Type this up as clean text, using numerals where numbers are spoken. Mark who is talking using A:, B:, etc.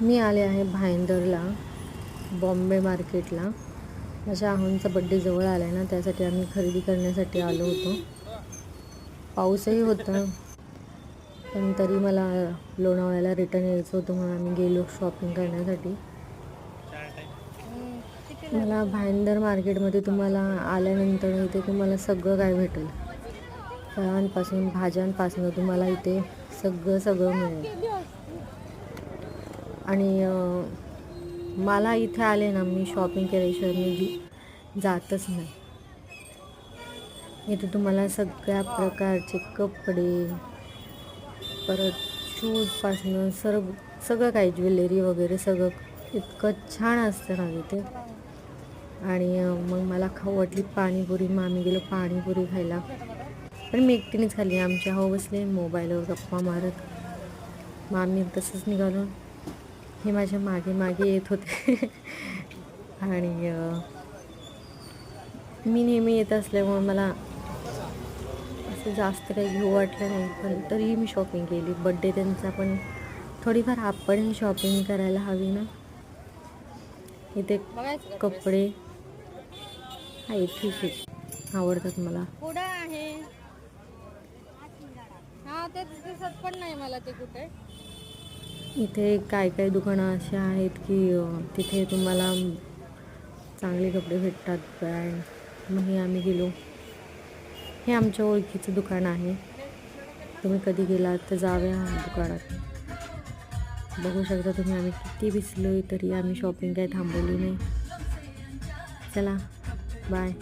A: मी आले आहे भाईंदरला, बॉम्बे मार्केटला. माझ्या आहोंचा बड्डे जवळ आला आहे ना, त्यासाठी आम्ही खरेदी करण्यासाठी आलो होतो. पाऊसही होता, पण तरी मला लोणावळ्याला रिटर्न यायचं होतं म्हणून आम्ही गेलो शॉपिंग करण्यासाठी. मला भाईंदर मार्केटमध्ये तुम्हाला आल्यानंतर इथे तुम्हाला सगळं काय भेटेल. फळांपासून भाज्यांपासून तुम्हाला इथे सगळं मिळेल. आणि मला इथे आले ना, मी शॉपिंग केल्याशिवाय मी जातच नाही. इथे तुम्हाला सगळ्या प्रकारचे कपडे, परत शूजपासनं सगळं काही ज्वेलरी वगैरे सगळं इतकं छान असतं ना इथे. आणि मग मला खाऊ वाटली पाणीपुरी. मग आम्ही गेलो पाणीपुरी खायला, पण मी एकटीनेच खाल्ली. आमच्या हो बसले मोबाईलवर गप्पा मारत. मग आम्ही तसंच निघालो. हे माझ्या मागे येत होते. आणि मी नेहमी येत असल्यामुळे मला असं जास्त काही घेऊ वाटलं नाही, पण तरीही मी शॉपिंग केली. बड्डे त्यांचा, पण थोडीफार आपणही शॉपिंग करायला हवी ना. इथे कपडे आहे, ठीक आहे, आवडतात मला.
B: कुठं आहे? हा, ते दिसत पण नाही मला ते कुठे.
A: इथे काय दुकानं अशी आहेत की तिथे तुम्हाला चांगले कपडे भेटतात, ब्रँड. मग आम्ही गेलो. हे आमच्या ओळखीचं दुकान आहे. तुम्ही कधी गेलात तर जाव्या दुकानात. बघू शकता तुम्ही, आम्ही किती भिजलो तरी आम्ही शॉपिंग काही थांबवली नाही. चला, बाय.